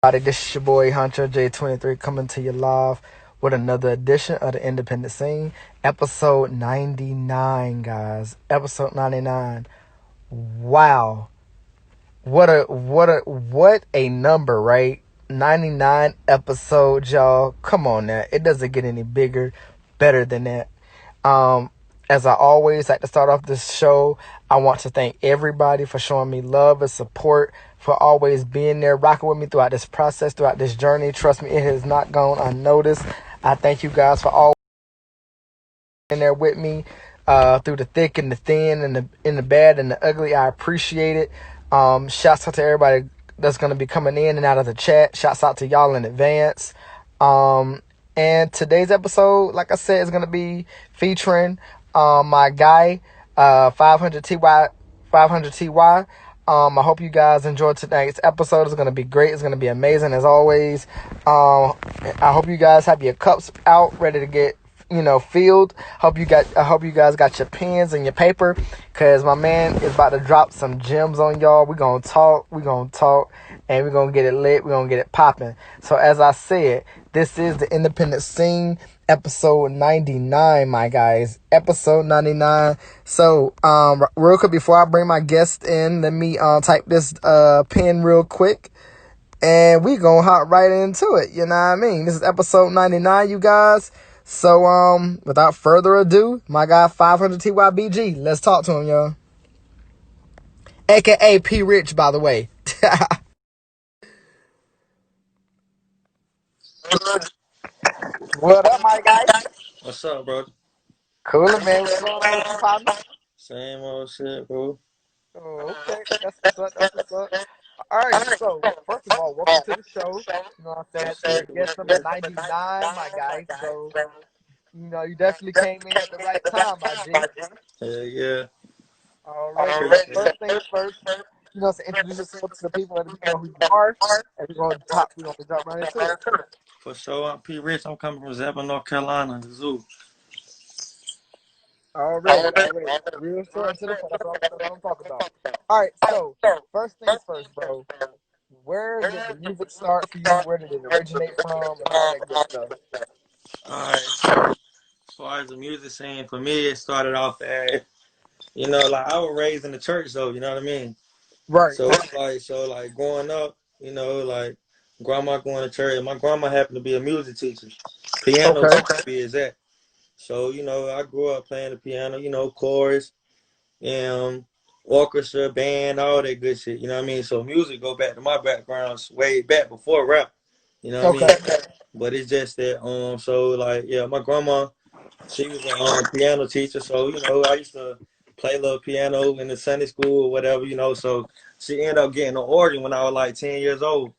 This is your boy Hunter J23 coming to you live with another edition of the Independent Scene, episode 99, guys. Episode 99. Wow. What a number, right? 99 episodes, y'all. Come on now. It doesn't get any bigger, better than that. Um, as I always like to start off this show, I want to thank everybody for showing me love and support, for always being there, rocking with me throughout this process, throughout this journey. Trust me, it has not gone unnoticed. I thank you guys for always being there with me through the thick and the thin and the bad and the ugly. I appreciate it. Shouts out to everybody that's going to be coming in and out of the chat. Shouts out to y'all in advance. And today's episode, like I said, is going to be featuring my guy, 500TY. 500TY. I hope you guys enjoyed tonight's episode. It's going to be great. It's going to be amazing as always. I hope you guys have your cups out, ready to get filled. I hope you guys got your pens and your paper, cause my man is about to drop some gems on y'all. We're gonna talk, and we're gonna get it lit, we're gonna get it popping. So as I said, this is the Independent Scene, episode 99, my guys. Episode 99. So real quick before I bring my guest in, let me type this pen real quick. And we gonna hop right into it, you know what I mean? This is episode 99, you guys. So, without further ado, my guy 500TYBG. Let's talk to him, y'all. AKA P.Rich, by the way. What up, my guy? What's up, bro? Coolin', man. What's going on with you, partner? Same old shit, bro. Oh, okay. That's what's up. That's what's up. All right. So, first of all, welcome to the show. You know what I'm saying? To the guest number 99, my guy. So, you definitely came in at the right time, my G. Hell yeah. All right. So, Appreciate first it. things first. So introduce yourself to the people, let them know who you are, and we're gonna jump right into it. For sure, I'm P.Rich. I'm coming from Zebulon, North Carolina, the zoo. Already. Real short and to the point. That's what I'm talking about. All right. So first things first, bro. Where did the music start for you? Where did it originate from, and all that good stuff? Alright, so as far as the music scene, for me, it started off as, like I was raised in the church, though, you know what I mean? Right. So it's like growing up, like grandma going to church. My grandma happened to be a music teacher, piano Okay. teacher to be exact. So, I grew up playing the piano, chorus, um, orchestra, band, all that good shit. You know what I mean? So music go back to my backgrounds way back before rap. You know what I Okay. mean? But it's just that so like yeah, my grandma, she was a piano teacher, so I used to play a little piano in the Sunday school or whatever, so she ended up getting an organ when I was like 10 years old.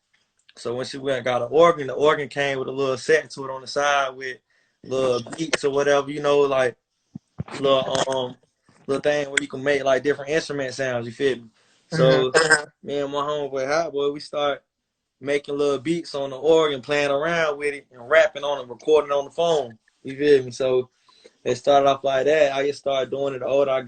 So when she went and got an organ, the organ came with a little set to it on the side with little beats or whatever, like little little thing where you can make like different instrument sounds. You feel me? Mm-hmm. So me and my homeboy Hot Boy, we start making little beats on the organ, playing around with it, and rapping on it, recording on the phone. You feel me? So it started off like that. I just started doing it. The older I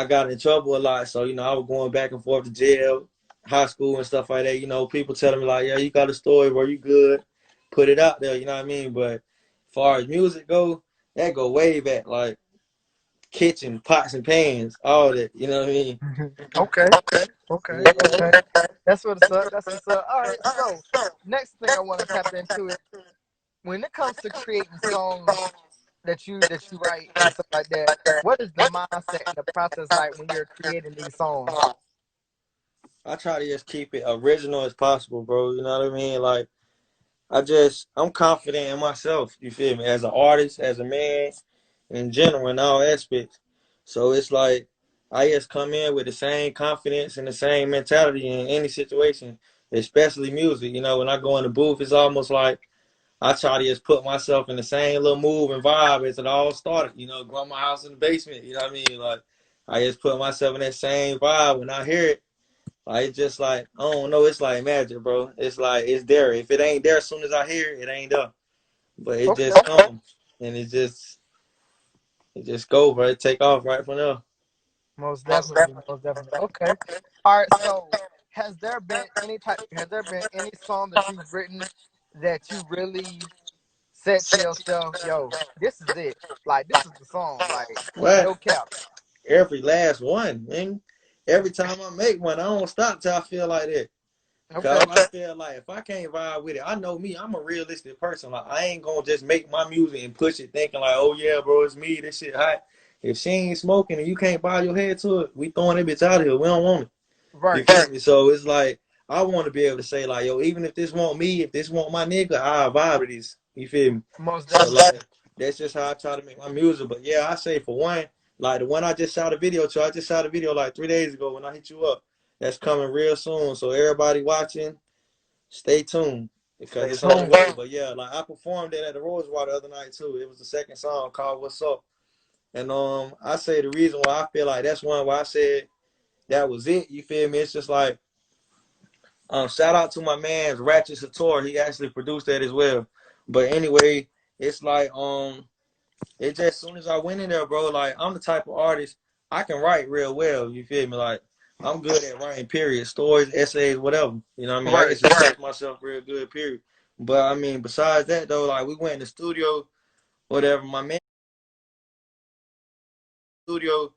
got in trouble a lot. So I was going back and forth to jail, high school, and stuff like that. People telling me like, "Yeah, you got a story where you good, put it out there." You know what I mean? But as far as music go, that go way back. Like kitchen, pots and pans, all that. You know what I mean? Okay. Okay. Yeah. Okay. That's what's up. That's what's up. All right. So next thing I want to tap into it, when it comes to creating songs that you write and stuff like that, what is the mindset and the process like when you're creating these songs? I try to just keep it original as possible, bro. You know what I mean? Like I'm confident in myself. You feel me? As an artist, as a man, in general, in all aspects. So it's like I just come in with the same confidence and the same mentality in any situation, especially music. When I go in the booth, it's almost like I try to just put myself in the same little move and vibe as it all started. Grandma house in the basement. You know what I mean? Like I just put myself in that same vibe. When I hear it, like it's just like I don't know. It's like magic, bro. It's like it's there. If it ain't there, as soon as I hear it, it ain't there. But it Okay. just comes and it just go right, take off right from there. Most definitely. Most definitely. Okay. All right. So has there been any song that you've written that you really said to yourself, yo, this is it. Like this is the song. Like no What? cap. Every last one, man. Every time I make one, I don't stop till I feel like that. Cause Okay. I feel like if I can't vibe with it, I know me. I'm a realistic person. Like I ain't gonna just make my music and push it, thinking like, oh yeah, bro, it's me. This shit hot. If she ain't smoking and you can't bow your head to it, we throwing that bitch out of here. We don't want it. You Right. feel me? So it's like I want to be able to say like, yo, even if this want me, if this want my nigga, I vibe with this. You feel me? Most So definitely. like that's just how I try to make my music. But yeah, I say for one, like the one I just shot a video to, I just shot a video like 3 days ago when I hit you up. That's coming real soon. So everybody watching, stay tuned because Stay it's on the tuned. way. But yeah, like I performed it at the Rose Water the other night too. It was the second song called "What's Up," and I say the reason why I feel like that's one why I said that was it. You feel me? It's just like shout out to my man Ratchet Sator. He actually produced that as well. But anyway, it's like it just as soon as I went in there, bro, like I'm the type of artist I can write real well. You feel me? Like I'm good at writing. Period. Stories, essays, whatever. You know what I mean? I Right. get to express myself real good. Period. But I mean, besides that though, like we went in the studio, whatever. My man studio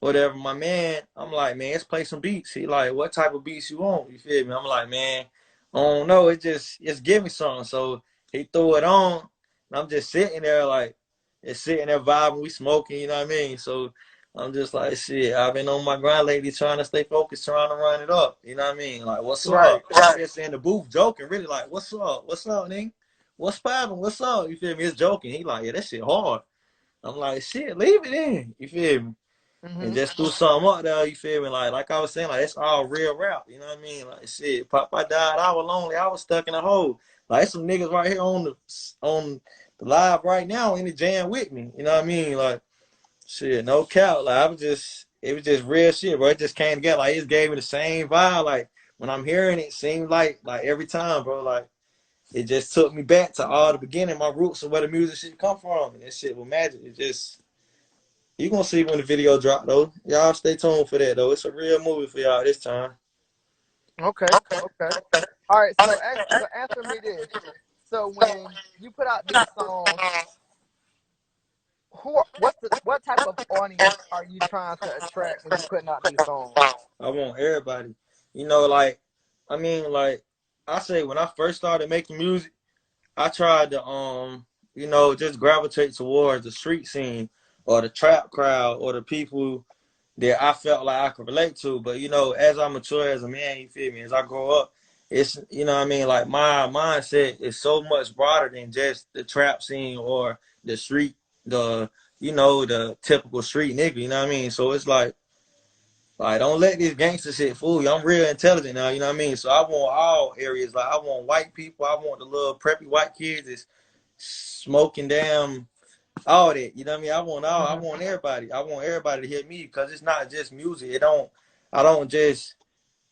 whatever. My man, I'm like, man, let's play some beats. He like, what type of beats you want? You feel me? I'm like, man, I don't know. It's give me something. So he threw it on, and I'm just sitting there like, it's sitting there vibing. We smoking, you know what I mean? So I'm just like, shit. I've been on my grind lately, trying to stay focused, trying to run it up. You know what I mean? Like, what's Right. up? I'm just in the booth joking, really like, what's up? What's up, nigga? What's poppin'? What's up? You feel me? It's joking. He like, yeah, that shit hard. I'm like, shit, leave it in. You feel me? And Mhm. just do something up there, you feel me? Like I was saying, like it's all real rap, you know what I mean? Like shit, Popeye died, I was lonely, I was stuck in a hole. Like some niggas right here on the live right now in the jam with me, you know what I mean? Like shit, no cap. Like it was just real shit, bro. It just came together. Like it just gave me the same vibe. Like when I'm hearing it, seemed like every time, bro. Like it just took me back to all the beginning, my roots of where the music shit come from, and that shit was magic. It just you gonna see when the video drop though. Y'all stay tuned for that though. It's a real movie for y'all this time. Okay. Okay. All right. So answer me this. So when you put out these songs, what type of audience are you trying to attract when you're putting out these songs? I want everybody. You know, like I mean, like I say when I first started making music, I tried to just gravitate towards the street scene or the trap crowd or the people that I felt like I could relate to. But as I mature as a man, you feel me, as I grow up, it's what I mean, like my mindset is so much broader than just the trap scene or the street, the the typical street nigga, you know what I mean? So it's like don't let this gangster shit fool you. I'm real intelligent now, you know what I mean? So I want all areas. Like I want white people, I want the little preppy white kids that's smoking damn all that. You know what I mean? I Hmm. want everybody. I want everybody to hear me because it's not just music. I don't just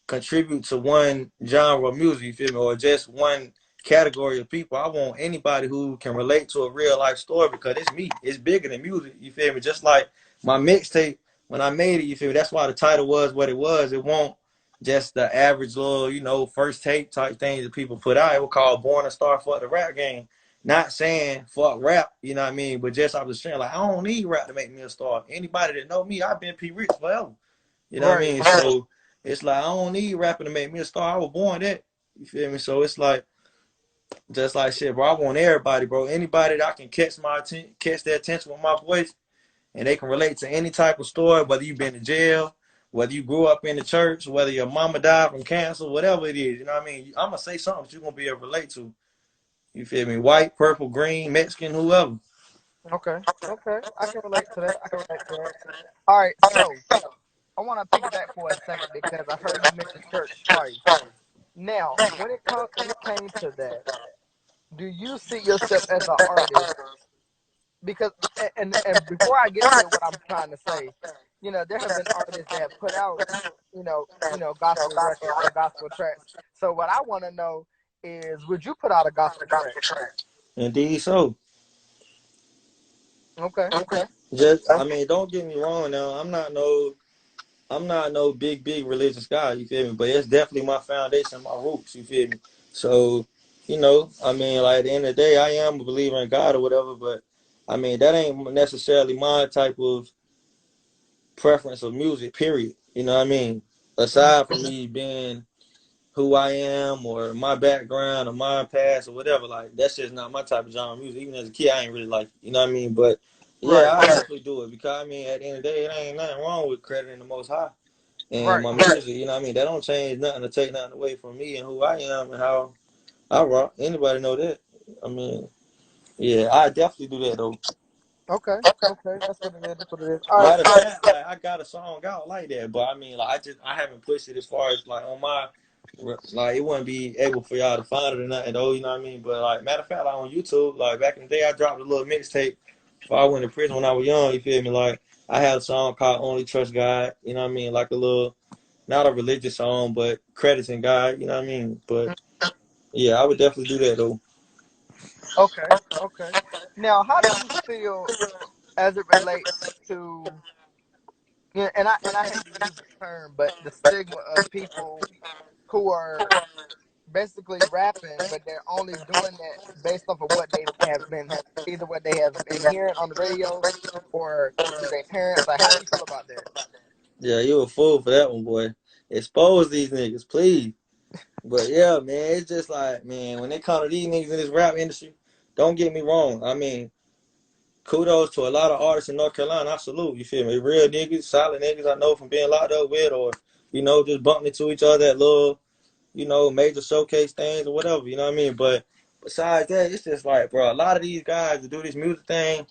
contribute to one genre of music, you feel me, or just one category of people. I want anybody who can relate to a real life story because it's me. It's bigger than music, you feel me? Just like my mixtape, when I made it, you feel me? That's why the title was what it was. It won't just the average little, first tape type thing that people put out. It was called Born a Star Fuck the Rap Game. Not saying fuck rap, you know what I mean? But just I was saying, like, I don't need rap to make me a star. Anybody that know me, I've been P.Rich forever. You know what I Right. mean? So it's like I don't need rapping to make me a star. I was born that. You feel me? So it's like just like shit, bro. I want everybody, bro. Anybody that I can catch their attention with my voice, and they can relate to any type of story, whether you've been to jail, whether you grew up in the church, whether your mama died from cancer, whatever it is. You know what I mean? I'm gonna say something that you're gonna be able to relate to. You feel me? White, purple, green, Mexican, whoever. Okay. Okay. I can relate to that. I can relate to that. All right. So I want to piggyback for a second because I heard you mention church twice. Now, when it came to that, do you see yourself as an artist? Because and before I get to what I'm trying to say, there have been artists that have put out, gospel records or gospel tracks. So what I want to know is, would you put out a gospel track? Indeed, so. Okay. Just, I mean, don't get me wrong now. I'm not no. I'm not no big religious guy, you feel me? But it's definitely my foundation, my roots, you feel me? So, I mean, like at the end of the day, I am a believer in God or whatever, but I mean that ain't necessarily my type of preference of music, period. You know what I mean? Aside from me being who I am or my background or my past or whatever, like that's just not my type of genre of music. Even as a kid, I ain't really like it. You know what I mean? But yeah, Right, I definitely do it because I mean, at the end of the day, it ain't nothing wrong with crediting the Most High and right. my music. You know what I mean? That don't change nothing to take nothing away from me and who I am and how I rock. Anybody know that? I mean, yeah, I definitely do that though. Okay, okay. That's what it is. That's what it is. All right. Matter of fact, like I got a song out like that, but I mean, like I haven't pushed it as far as like on my like it wouldn't be able for y'all to find it or nothing though. You know what I mean? But like matter of fact, like on YouTube, like back in the day, I dropped a little mixtape before I went to prison when I was young. You feel me? Like I had a song called "Only Trust God." You know what I mean? Like a little, not a religious song, but credits in God. You know what I mean? But yeah, I would definitely do that though. Okay, okay. Now, how do you feel as it relates to, and I hate to use the term, but the stigma of people who are basically rapping, but they're only doing that based off of what they have been, either what they have been hearing on the radio or through their parents. Like, how do you feel about that? Yeah, you a fool for that one, boy. Expose these niggas, please. But yeah, man, it's just like, man, when they come to these niggas in this rap industry, don't get me wrong. I mean, kudos to a lot of artists in North Carolina. I salute, you feel me? Real niggas, solid niggas I know from being locked up with or, just bumping into each other at little, major showcase things or whatever, you know what I mean? But besides that, it's just like, bro, a lot of these guys that do this music thing,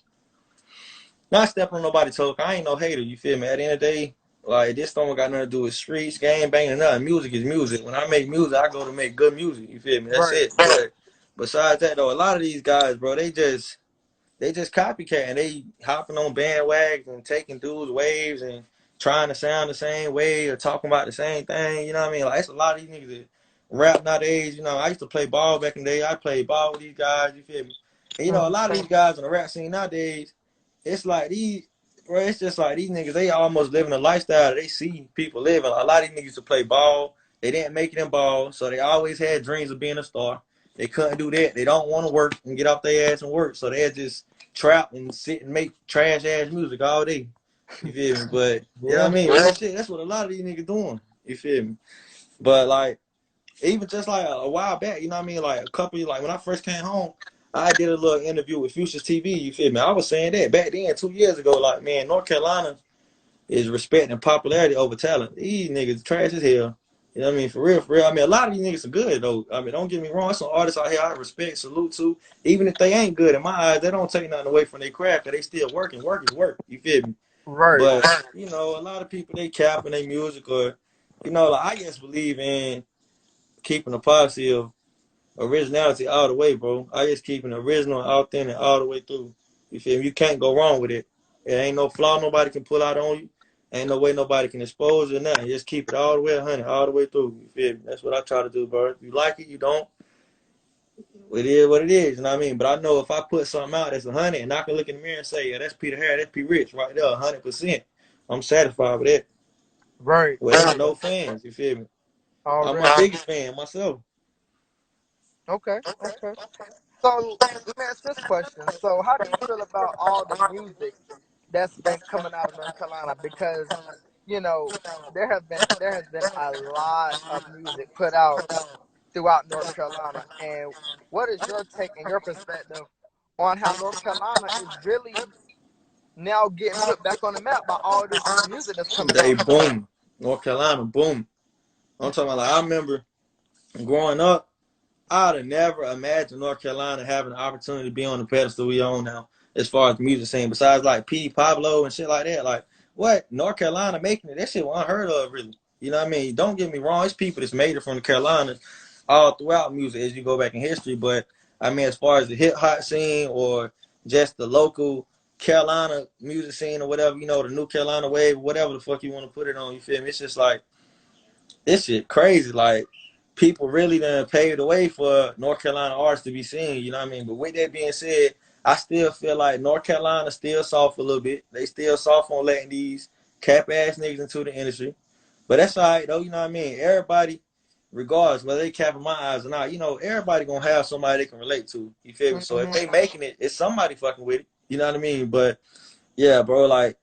not stepping on nobody's toe. I ain't no hater, you feel me? At the end of the day, like this don't got nothing to do with streets, game banging, nothing. Music is music. When I make music, I go to make good music. You feel me? That's Right. it. But besides that, though, a lot of these guys, bro, they just copycat. They hopping on bandwagons and taking dudes' waves and trying to sound the same way or talking about the same thing. You know what I mean? Like it's a lot of these niggas that rap nowadays. I used to play ball back in the day. I played ball with these guys. You feel me? And a Mhm. lot of these guys on the rap scene nowadays, it's like these, bro. It's just like these niggas. They almost living a lifestyle that they see people living. Like, a lot of these niggas used to play ball. They didn't make it in ball, so they always had dreams of being a star. They couldn't do that. They don't want to work and get off their ass and work, so they just trap and sit and make trash ass music all day. You feel me? But you know what Yeah. I mean? Real shit. That's what a lot of these niggas doing. You feel me? But like even just like a while back, you know what I mean? Like a couple like when I first came home, I did a little interview with Future's TV. You feel me? I was saying that back then, 2 years ago. Like man, North Carolina is respecting popularity over talent. These niggas trash as hell. You know what I mean? For real, for real. I mean, a lot of these niggas are good though. I mean, don't get me wrong. There's some artists out here I respect, salute to. Even if they ain't good in my eyes, they don't take nothing away from their craft. Cause they still working. Work is work. You feel me? Right. But a lot of people they cap in their music or, like I just believe in keeping a policy of originality all the way, bro. I just keeping it original and authentic all the way through. You feel me? You can't go wrong with it. It ain't no flaw nobody can pull out on you. Ain't no way nobody can expose it or nothing. Just keep it all the way 100, all the way through. You feel me? That's what I try to do, bro. If you like it, you don't. It is what it is, you know what I mean? But I know if I put something out that's 100 and I can look in the mirror and say, yeah, that's Peter Harris, that's P.Rich right there, 100%. I'm satisfied with it. Right. Well, no fans, you feel me? I'm my Already. biggest fan myself. Okay. Okay. So let me ask this question. So how do you feel about all the music that's been coming out of North Carolina? Because, you know, there has been a lot of music put out throughout North Carolina. And what is your take and your perspective on how North Carolina is really now getting put back on the map by all this music that's coming They out? boom. North Carolina, boom. I'm talking about like I remember growing up, I'd have never imagined North Carolina having the opportunity to be on the pedestal we own now, as far as the music scene. Besides like P, Pablo, and shit like that. Like what North Carolina making it? That shit was unheard of, really. You know what I mean? Don't get me wrong. It's people that's made it from the Carolinas all throughout music as you go back in history. But I mean, as far as the hip hop scene or just the local Carolina music scene or whatever, the New Carolina wave, whatever the fuck you want to put it on. You feel me? It's just like this shit crazy. Like people really done paved the way for North Carolina artists to be seen. You know what I mean? But with that being said, I still feel like North Carolina still soft a little bit. They still soft on letting these cap ass niggas into the industry. But that's all right though, you know what I mean? Everybody, regardless whether they capping my eyes or not, you know, everybody gonna have somebody they can relate to. You feel me? So if Mm-hmm. they making it, it's somebody fucking with it. You know what I mean? But yeah, bro, like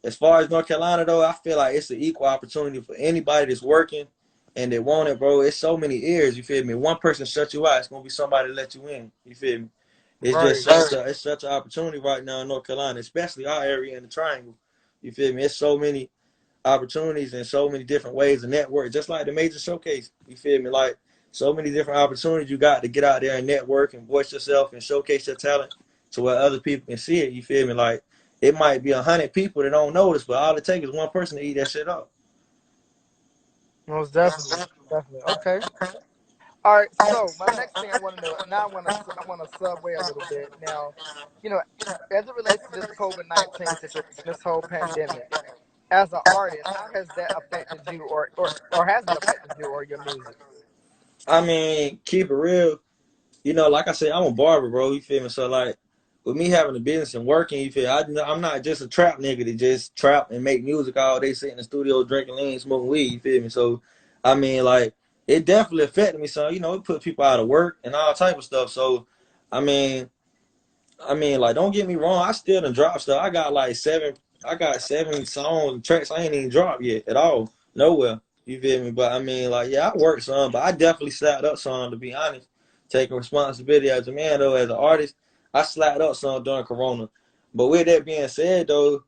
as far as North Carolina though, I feel like it's an equal opportunity for anybody that's working and they want it, bro. It's so many ears, you feel me? One person shut you out, it's gonna be somebody to let you in. You feel me? It's just Right. such an opportunity right now in North Carolina, especially our area in the Triangle. You feel me? It's so many opportunities and so many different ways to network, just like the major showcase. You feel me? Like so many different opportunities you got to get out there and network and voice yourself and showcase your talent to where other people can see it. You feel me? Like it might be 100 people that don't notice, but all it takes is one person to eat that shit up. Most definitely. Definitely. Okay. All right. So my next thing I want to know now, I want to subway a little bit now. You know, as it relates to this COVID-19 situation, this whole pandemic, as an artist, how has that affected you, or has it affected you or your music? I mean, keep it real. You know, like I said, I'm a barber, bro. You feel me? So like, with me having a business and working, you feel I'm not just a trap nigga that just trap and make music all day, sit in the studio drinking lean, smoking weed. You feel me? So, I mean, like, it definitely affected me. So, you know, it put people out of work and all type of stuff. So, I mean, like, don't get me wrong. I still done dropped stuff. I got 7 songs and tracks I ain't even dropped yet at all. Nowhere. You feel me? But I mean, like, yeah, I worked some, but I definitely slapped up some, to be honest. Taking responsibility as a man, though, as an artist, I slapped up some during Corona. But with that being said, though,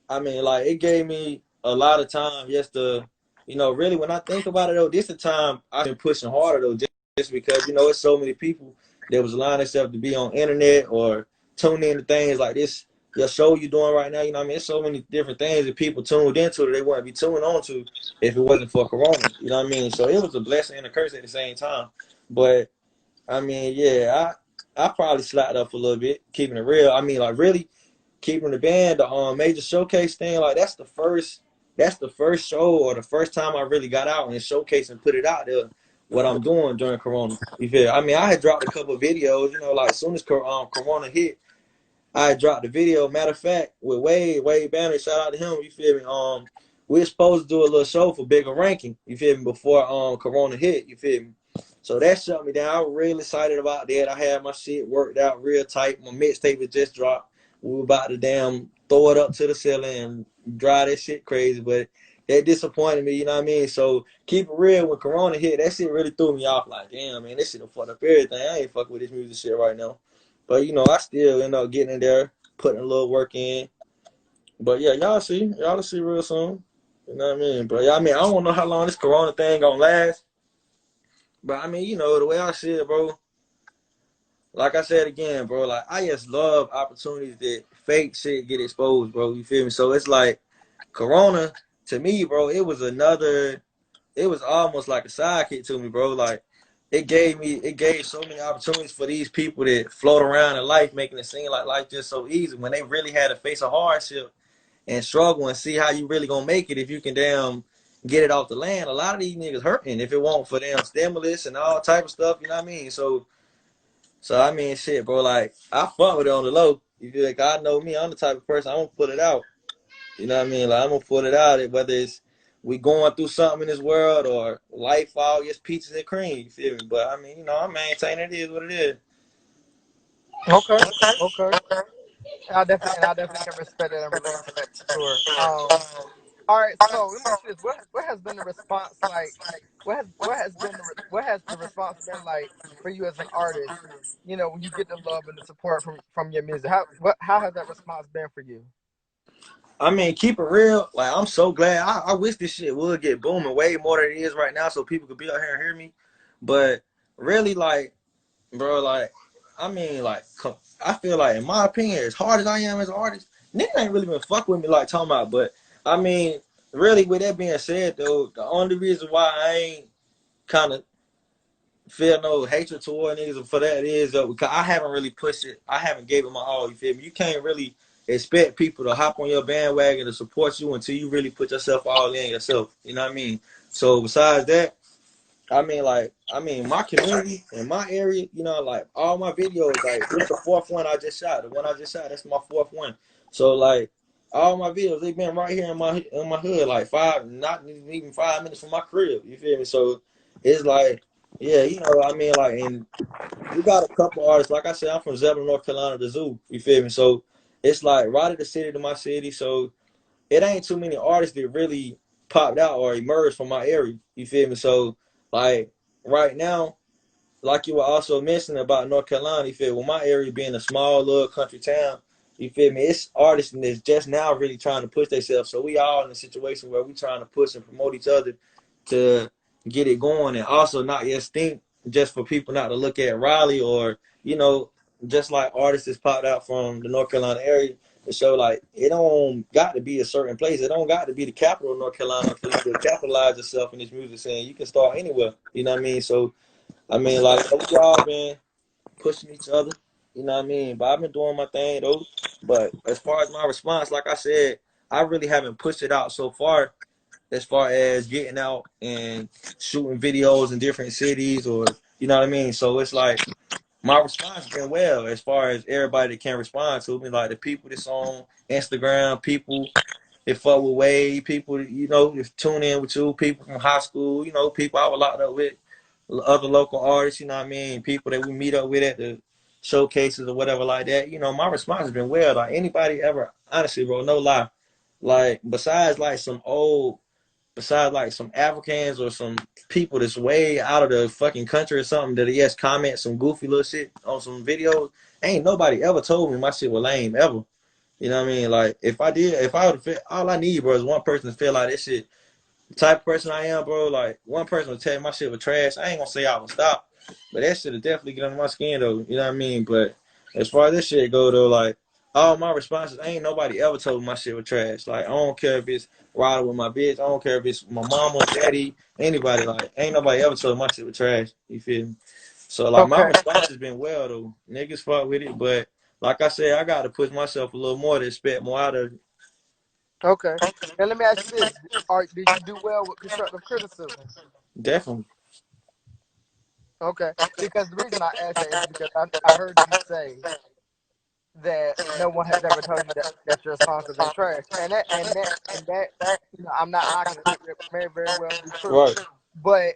I mean, like, it gave me a lot of time just to, you know, really, when I think about it, though, this is the time I've been pushing harder, though, just because, you know, it's so many people that was allowing themselves to be on internet or tune into things like this, your show you doing right now, you know what I mean? It's so many different things that people tuned into that they wouldn't be tuning on to if it wasn't for Corona, you know what I mean? So it was a blessing and a curse at the same time. But, I mean, yeah, I probably slacked up a little bit, keeping it real. I mean, like, really, keeping the band, the major showcase thing, like that's the first show or the first time I really got out and showcase and put it out there what I'm doing during Corona. You feel? I mean, I had dropped a couple of videos, you know, like as soon as Corona hit, I dropped the video. Matter of fact, with Wade Banner, shout out to him. You feel me? We were supposed to do a little show for bigger ranking. You feel me? Before Corona hit. You feel me? So that shut me down. I was real excited about that. I had my shit worked out real tight. My mixtape had just dropped. We were about to damn throw it up to the ceiling and drive that shit crazy, but that disappointed me. You know what I mean? So keep it real. When Corona hit, that shit really threw me off. Like, damn, man, this shit done fucked up everything. I ain't fucking with this music shit right now. But you know, I still end up getting in there, putting a little work in. But yeah, y'all see real soon. You know what I mean? But yeah, I mean, I don't know how long this Corona thing gonna last. But I mean, you know, the way I see it, bro. Like I said again, bro. Like I just love opportunities that fake shit get exposed, bro. You feel me? So it's like Corona to me, bro. It was almost like a sidekick to me, bro. Like it gave so many opportunities for these people that float around in life, making it seem like life just so easy when they really had to face a hardship and struggle and see how you really gonna make it if you can damn get it off the land. A lot of these niggas hurting if it won't for damn stimulus and all type of stuff. You know what I mean? So I mean, shit, bro. Like I fuck with it on the low. You feel like I know me? I'm the type of person I'm gonna put it out. You know what I mean? Like I'm gonna put it out. Whether it's we going through something in this world or life all just peaches and cream. You feel me? But I mean, you know, I'm maintaining it is what it is. Okay. Okay. And I definitely can respect that and relate to that for sure. All right, so let me ask you this: what has been the response like? What has the response been like for you as an artist? You know, when you get the love and the support from your music, how has that response been for you? I mean, keep it real. Like I'm so glad. I wish this shit would get booming way more than it is right now, so people could be out here and hear me. But really, like, bro, like, I mean, like, I feel like, in my opinion, as hard as I am as an artist, niggas ain't really been fuck with me like talking about. But I mean, really, with that being said, though, the only reason why I ain't kind of feel no hatred toward niggas for that is because I haven't really pushed it. I haven't gave it my all. You feel me? You can't really expect people to hop on your bandwagon to support you until you really put yourself all in yourself. You know what I mean? So besides that, my community in my area, you know, like all my videos, like this the fourth one I just shot. The one I just shot, that's my fourth one. So like All my videos, they been right here in my hood, like not even 5 minutes from my crib. You feel me? So it's like, yeah, I mean, like, and we got a couple artists. Like I said, I'm from Zebulon, North Carolina, the zoo. You feel me? So it's like right at the city to my city. So it ain't too many artists that really popped out or emerged from my area. You feel me? So like right now, like you were also mentioning about North Carolina, you feel well, my area being a small little country town, you feel me? It's artists that's just now really trying to push themselves. So we all in a situation where we trying to push and promote each other to get it going, and also not just think just for people not to look at Raleigh, or just like artists that's popped out from the North Carolina area to show like it don't got to be a certain place. It don't got to be the capital of North Carolina for you to capitalize yourself in this music scene. You can start anywhere. You know what I mean? So I mean, like, we all been pushing each other. You know what I mean? But I've been doing my thing though. But as far as my response, like I said, I really haven't pushed it out so far. As far as getting out and shooting videos in different cities, or you know what I mean. So it's like my response been well as far as everybody that can respond to me, like the people that's on Instagram, people that fuck with Wade, people that, that tune in with you, people from high school, people I was locked up with, other local artists, you know what I mean, people that we meet up with at the showcases or whatever like that. My response has been well. Like anybody ever, honestly, bro, no lie. Like besides like some Africans or some people that's way out of the fucking country or something that yes comment some goofy little shit on some videos, ain't nobody ever told me my shit was lame ever. You know what I mean? Like if I would have, all I need, bro, is one person to feel like this shit the type of person I am, bro, like one person will tell me my shit was trash. I ain't gonna say I would stop, but that shit will definitely get under my skin though. You know what I mean? But as far as this shit go though, like all my responses, ain't nobody ever told me my shit was trash. Like I don't care if it's riding with my bitch, I don't care if it's my mama, daddy, anybody. Like ain't nobody ever told me my shit was trash. You feel me? So like my Okay, response has been well though. Niggas fuck with it, but like I said, I got to push myself a little more to expect more out of it. okay. Now let me ask you this: did you do well with constructive criticism? Definitely. Okay, because the reason I ask that is because I heard you say that no one has ever told you that your songs have been trash, and that I'm not knocking it. It may very well be true, Right. but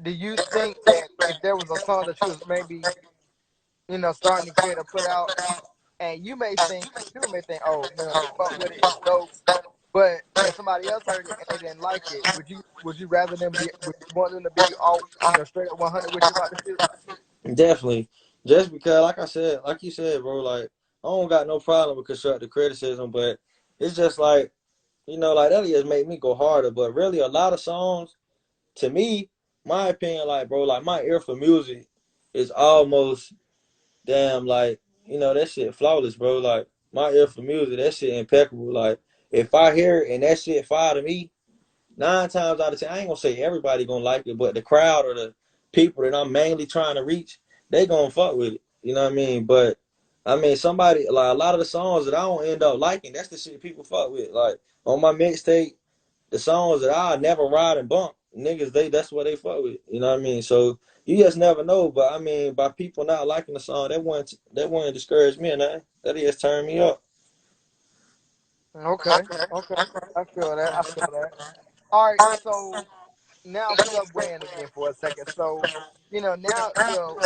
do you think that if there was a song that you was maybe starting to create or put out, and you may think and people may think, oh, he fucked with it, it's dope, but if somebody else heard it and they didn't like it, would you rather them be would you want them to be all straight up 100 with you about the shit? Definitely. Just because, like I said, like you said, bro, like, I don't got no problem with constructive criticism, but it's just like, like that just make me go harder. But really, a lot of songs, to me, my opinion, like, bro, like, my ear for music is almost damn, like, that shit flawless, bro. Like, my ear for music, that shit impeccable. Like, if I hear it and that shit fire to me, 9 times out of 10, I ain't gonna say everybody gonna like it, but the crowd or the people that I'm mainly trying to reach, they gonna fuck with it. You know what I mean? But I mean, somebody like a lot of the songs that I don't end up liking, that's the shit people fuck with. Like on my mixtape, the songs that I never ride and bump, niggas, that's what they fuck with. You know what I mean? So you just never know. But I mean, by people not liking the song, that wouldn't discourage me, man. That just turn me up. Okay, okay, I feel that. I feel that. All right, so now subwaying again for a second. So, now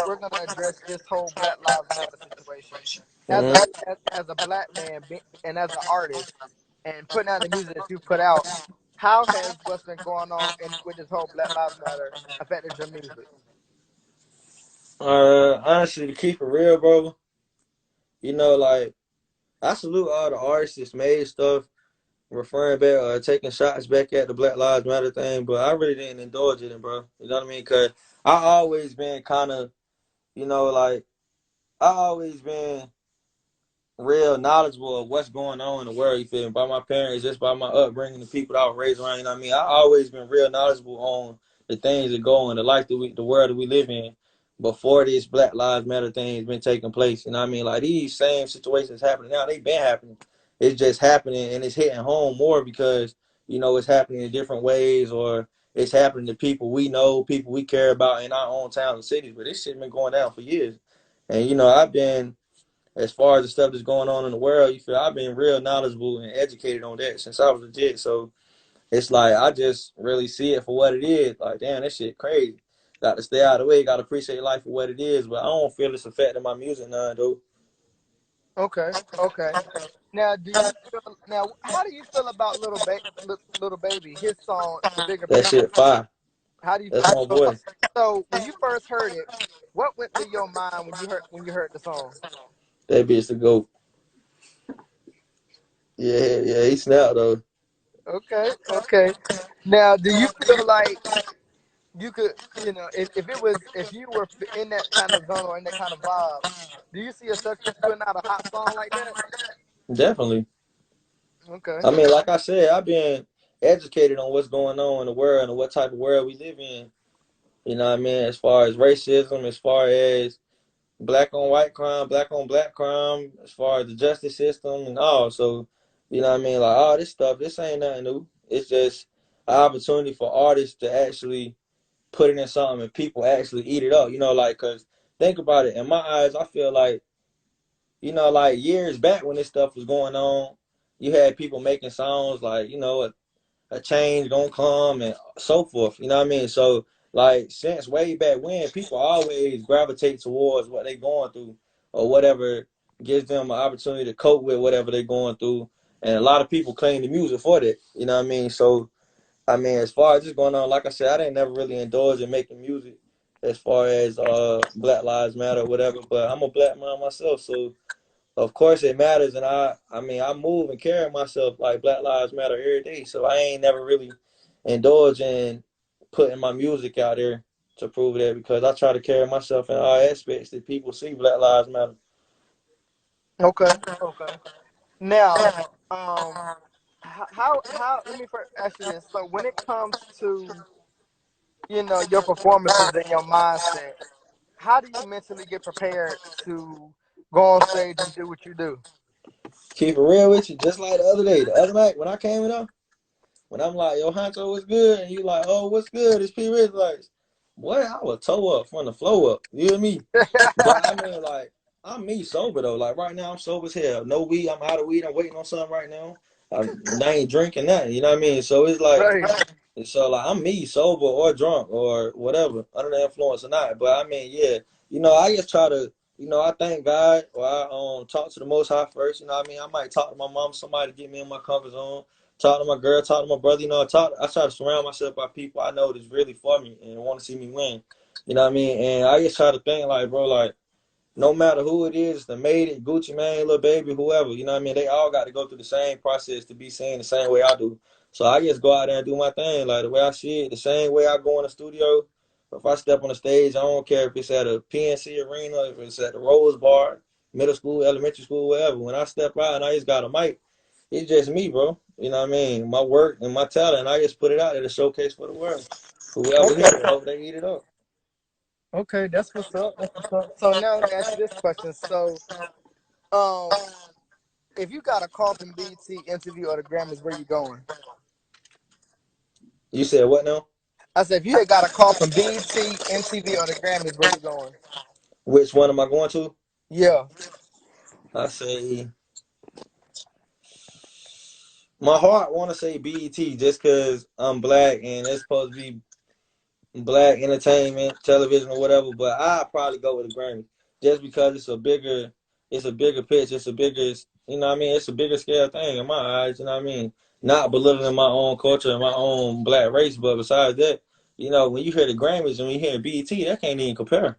we're gonna address this whole Black Lives Matter situation. As a Hmm. as a black man and as an artist and putting out the music that you put out, how has what's been going on with this whole Black Lives Matter affected your music? Honestly, to keep it real, bro, like I salute all the artists that's made stuff referring back or taking shots back at the Black Lives Matter thing, but I really didn't indulge in it, bro. You know what I mean? Cause I always been kind of, like I always been real knowledgeable of what's going on in the world. You feel me? By my parents, just by my upbringing, the people that I was raised around. You know what I mean? I always been real knowledgeable on the things that go on, the life the world that we live in. Before this Black Lives Matter thing has been taking place, you know what I mean? Like these same situations happening now, they been happening. It's just happening and it's hitting home more because it's happening in different ways, or it's happening to people we know, people we care about in our own towns and cities. But this shit been going down for years, and I've been as far as the stuff that's going on in the world, you feel I've been real knowledgeable and educated on that since I was legit. So it's like I just really see it for what it is. Like, damn, that shit crazy. Got to stay out of the way. Got to appreciate life for what it is. But I don't feel it's affecting my music none, though. Okay, okay. Now, do you feel now? How do you feel about little baby? His song, "The Bigger That Picture." shit fire. How do you That's my feel about? boy. So, when you first heard it, what went through your mind when you heard the song? That bitch the goat. Yeah, yeah, he snapped though. Okay, okay. Now, do you feel like you could, if you were in that kind of zone or in that kind of vibe, do you see yourself putting out a hot song like that? Definitely. Okay, I mean, like I said, I've been educated on what's going on in the world and what type of world we live in. You know what I mean? As far as racism, as far as black on white crime, black on black crime, as far as the justice system and all. So, you know what I mean? Like, all this stuff, this ain't nothing new. It's just an opportunity for artists to actually put it in something and people actually eat it up. You know, like, because think about it. In my eyes, I feel like, like years back when this stuff was going on, you had people making songs like, a change gonna come and so forth. You know what I mean? So like since way back when, people always gravitate towards what they're going through or whatever gives them an opportunity to cope with whatever they're going through. And a lot of people claim the music for that. You know what I mean? So I mean, as far as this going on, like I said, I didn't never really indulge in making music as far as Black Lives Matter or whatever. But I'm a black man myself, so of course it matters, and I mean I move and carry myself like Black Lives Matter every day. So I ain't never really indulged in putting my music out there to prove that because I try to carry myself in all aspects that people see Black Lives Matter. okay, okay. Now, um, how? Let me first ask you this. So, when it comes to your performances and your mindset, how do you mentally get prepared to go on stage and do what you do? Keep it real with you, just like the other day, the other night when I came in there, when I'm like, yo, Honcho, what's good? And you like, oh, what's good? It's P.Rich. Like, boy, I was toe up from the flow up. You hear me? But I mean, like, I'm me sober though. Like right now, I'm sober as hell. No weed. I'm out of weed. I'm waiting on something right now. I ain't drinking nothing. You know what I mean? So it's like, Right. so like I'm me sober or drunk or whatever, under the influence or not. But I mean, yeah, I just try to, I thank God or I talk to the Most High first. You know what I mean? I might talk to my mom, somebody to get me in my comfort zone. Talk to my girl, talk to my brother. I try to surround myself by people I know that's really for me and want to see me win. You know what I mean? And I just try to think like, bro, like no matter who it is, the made it, Gucci Mane, little baby, whoever, you know what I mean? They all got to go through the same process to be seen the same way I do. So I just go out there and do my thing, like the way I see it, the same way I go in the studio. If I step on the stage, I don't care if it's at a PNC arena, if it's at the Rose Bar, middle school, elementary school, whatever. When I step out and I just got a mic, it's just me, bro. You know what I mean? My work and my talent, I just put it out there to showcase for the world. Whoever Okay. hear it, hope they eat it up. Okay, that's what's up. That's what's up. So now let me ask you this question. So, um, if you got a call from BT interview or the Grammys, where you going? You said what now? I said, if you had got a call from BT, MTV, or the Grammys, where you going? Which one am I going to? Yeah. I say my heart want to say BET just because I'm black and it's supposed to be black entertainment, television or whatever. But I probably go with the Grammy just because it's a bigger pitch, it's a bigger, you know what I mean? It's a bigger scale thing in my eyes. You know what I mean? Not belittling my own culture and my own black race, but besides that, when you hear the Grammys and when you hear BET, that can't even compare.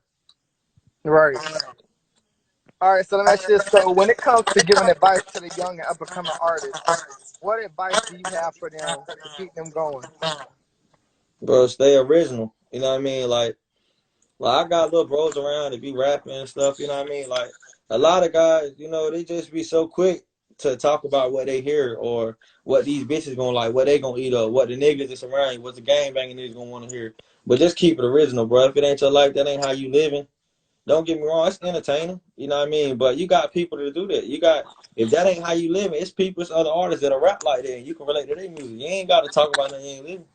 Right. All right. So let me ask you this. So when it comes to giving advice to the young and up and coming artists, what advice do you have for them to keep them going? Bro, stay original. You know what I mean? Like I got little bros around to be rapping and stuff, you know what I mean? Like a lot of guys, they just be so quick to talk about what they hear or what these bitches gonna like, what they gonna eat up, what the niggas that's around you, what the gang banging niggas gonna wanna hear. But just keep it original, bro. If it ain't your life, that ain't how you living. Don't get me wrong, it's entertaining, you know what I mean? But you got people to do that. If that ain't how you living, it's other artists that are rap like that and you can relate to their music. You ain't gotta talk about nothing you ain't living.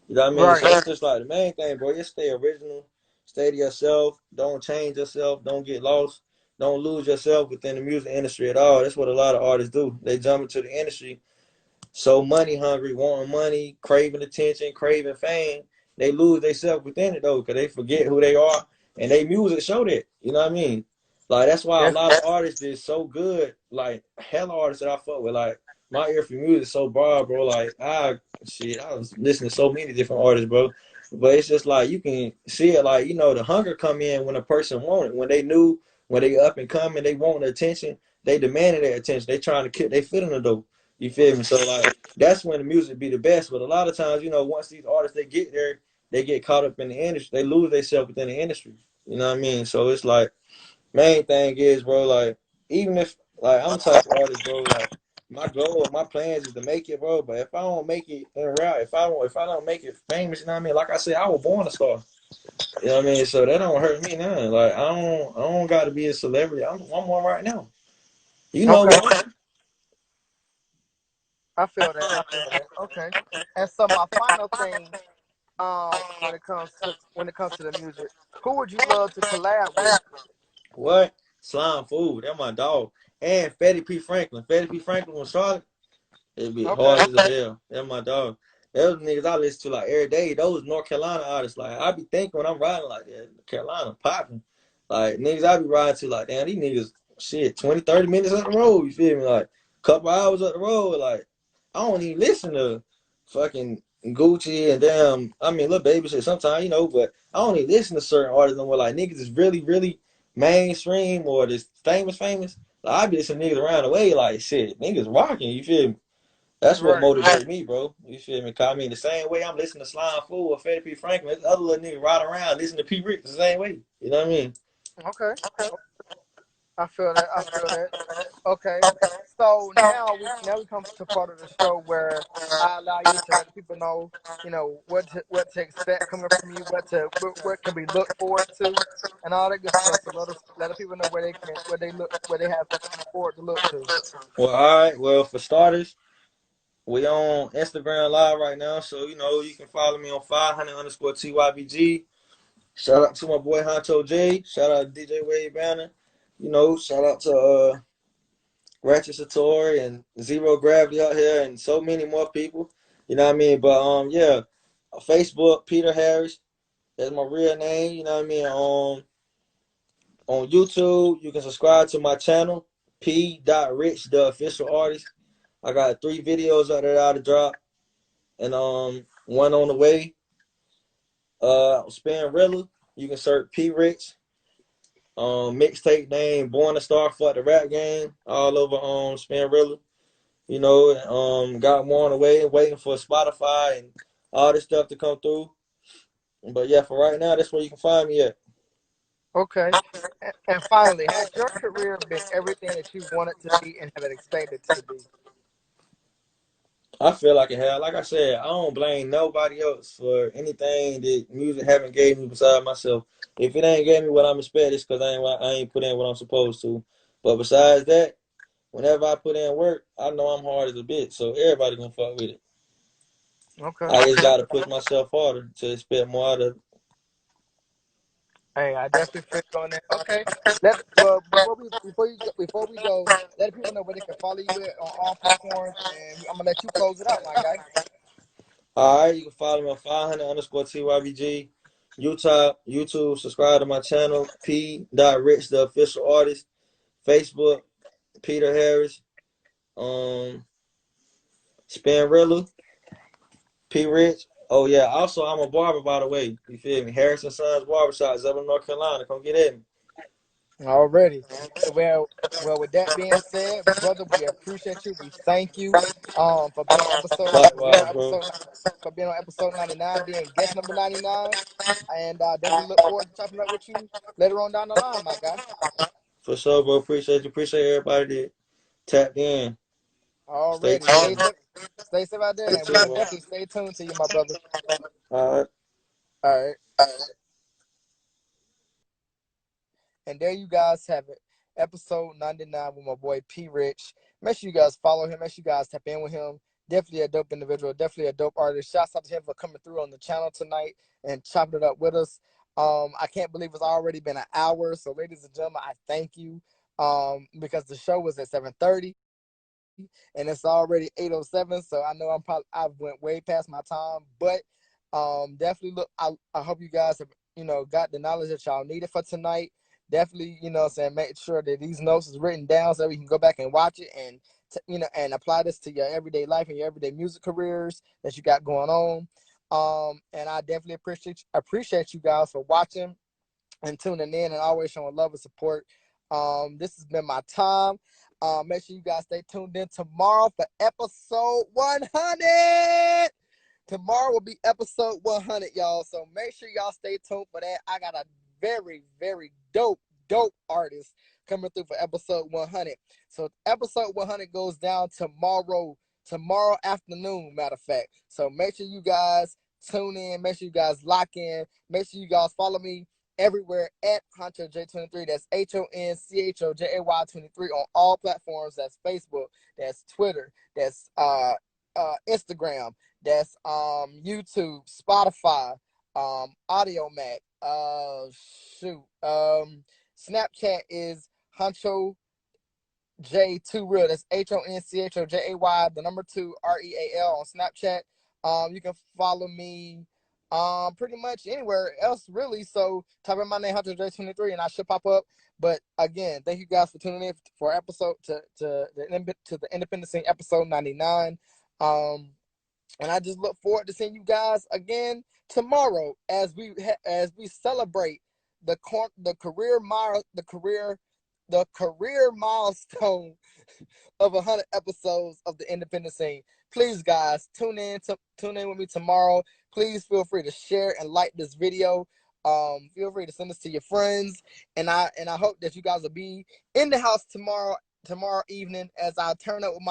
You know what I mean? So Right. it's just like the main thing, bro. Just stay original, stay to yourself, don't change yourself, don't get lost. don't lose yourself within the music industry at all. That's what a lot of artists do. They jump into the industry so money hungry, wanting money, craving attention, craving fame. They lose themselves within it though, because they forget who they are, and they music show that. You know what I mean? Like that's why a Def- lot of artists is so good. Like hella artists that I fuck with. Like my ear for music is so broad, bro. Like I was listening to so many different artists, bro. But it's just like you can see it, like the hunger come in when a person want it. When they knew, when they up and coming, they want the attention. They demanded their attention. They trying to kill. They feeling the dope. You feel me? So like that's when the music be the best. But a lot of times, once these artists they get there, they get caught up in the industry. They lose themselves within the industry. You know what I mean? So it's like main thing is, bro, like even if like I'm the type of artist, bro, like my goal, my plans is to make it, bro. But if I don't make it in route, if I don't make it famous, you know what I mean? Like I said, I was born a star. You know what I mean? So that don't hurt me none. Like I don't got to be a celebrity. I'm one right now. You know okay, what? I feel that. I feel that. Okay. And so my final thing, when it comes to the music, who would you love to collab with? What? Slime food. That's my dog. And Fetty P. Franklin. Fetty P. Franklin was Charlotte. It'd be hard Okay. as a hell. That's my dog. Those niggas I listen to like every day. Those North Carolina artists. Like I be thinking when I'm riding like that, Carolina popping. Like niggas I be riding to like, damn, these niggas shit, 20, 30 minutes up the road, you feel me? Like couple hours up the road. Like I don't even listen to fucking Gucci and damn I mean little baby shit sometimes, but I don't even listen to certain artists no more. Like niggas is really, really mainstream or this famous. Like I be listening to niggas around the way like shit, niggas rocking, you feel me? That's what Right. motivates me, bro. You feel me? Cause I mean, the same way I'm listening to Slime Fool or Fetty P. Franklin, this other little nigga ride around listening to P.Rich the same way. You know what I mean? Okay. I feel that. I feel that. Okay. So now we come to part of the show where I allow you to let the people know, what to expect coming from you, what can be looked forward to, and all that good stuff. So let the people know where they have forward to look to. Well, all right. Well, for starters, we on Instagram Live right now, so you can follow me on 500 underscore TYBG. Shout out to my boy Honcho J. Shout out to DJ Wade Banner. Shout out to Ratchet Satori and Zero Gravity out here and so many more people. You know what I mean? But yeah, Facebook Peter Harris. That's my real name. You know what I mean? On YouTube, you can subscribe to my channel, P.Rich, the official artist. I got 3 videos out there to drop, and one on the way. Spin Rilla. You can search P.Rich. Mixtape name Born to Star for the rap game all over Spin Rilla. Got more on the way, waiting for Spotify and all this stuff to come through. But yeah, for right now, that's where you can find me at. Okay. And finally, has your career been everything that you wanted to be and have it expected to be? I feel like it has. Like I said, I don't blame nobody else for anything that music haven't gave me besides myself. If it ain't gave me what I'm expecting, it's because I ain't put in what I'm supposed to. But besides that, whenever I put in work, I know I'm hard as a bitch. So everybody gonna fuck with it. Okay. I just gotta push myself harder to expect more out of it. Hey, I definitely feel you on that. Okay. Well, before we go, let people know where they can follow you at on all platforms, and I'm gonna let you close it out, my guy. All right, you can follow me on 500 underscore TYBG. YouTube, subscribe to my channel, P.Rich, the official artist. Facebook, Peter Harris. Um, Spanrilla, P. Rich. Oh yeah. Also, I'm a barber, by the way. You feel me? Harrison Sons Barbershop, Zebulon, North Carolina. Come get at me. Already. Well, with that being said, brother, we appreciate you. We thank you, for being on Likewise, bro. for being on episode 99, being guest number 99, and definitely look forward to chopping up with you later on down the line, my guy. For sure, bro. Appreciate you. Appreciate everybody that tapped in. Stay Already. tuned. Stay safe out there, You and too, we're gonna bro. definitely stay tuned to you, my brother. All right. All right. And there you guys have it. Episode 99 with my boy P.Rich. Make sure you guys follow him. Make sure you guys tap in with him. Definitely a dope individual. Definitely a dope artist. Shouts out to him for coming through on the channel tonight and chopping it up with us. I can't believe it's already been an hour. So, ladies and gentlemen, I thank you. Because the show was at 7:30 and it's already 8:07. So I know I went way past my time, but definitely look. I hope you guys have got the knowledge that y'all needed for tonight. Definitely, saying make sure that these notes is written down so we can go back and watch it and and apply this to your everyday life and your everyday music careers that you got going on. And I definitely appreciate you guys for watching and tuning in and always showing love and support. This has been my time. Make sure you guys stay tuned in tomorrow for episode 100. Tomorrow will be episode 100, y'all. So make sure y'all stay tuned for that. I got a very, very dope artist coming through for episode 100. So episode 100 goes down tomorrow afternoon, matter of fact. So make sure you guys tune in. Make sure you guys lock in. Make sure you guys follow me everywhere at Honcho J23. That's HONCHOJAY 23 on all platforms. That's Facebook, that's Twitter, that's Instagram, that's YouTube, Spotify, Audio Mac, Snapchat is Honcho J2 Real. That's HONCHOJAY, the number 2REAL on Snapchat. You can follow me pretty much anywhere else really. So type in my name, Hunter J23, and I should pop up. But again, thank you guys for tuning in for episode to the Independent Scene episode 99. And I just look forward to seeing you guys again tomorrow as we celebrate the career milestone of 100 episodes of the Independent Scene. Please, guys, tune in with me tomorrow. Please feel free to share and like this video. Feel free to send this to your friends, and I hope that you guys will be in the house tomorrow evening as I turn up with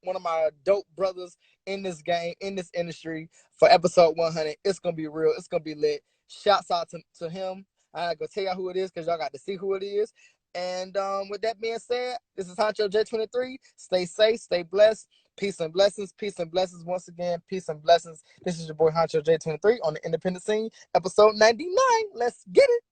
one of my dope brothers in this game, in this industry for episode 100. It's gonna be real. It's gonna be lit. Shouts out to him. I ain't gonna tell y'all who it is because y'all got to see who it is. And with that being said, this is Honcho J23. Stay safe, stay blessed. Peace and blessings. Peace and blessings once again. Peace and blessings. This is your boy Honcho J23 on the Independent Scene, episode 99. Let's get it.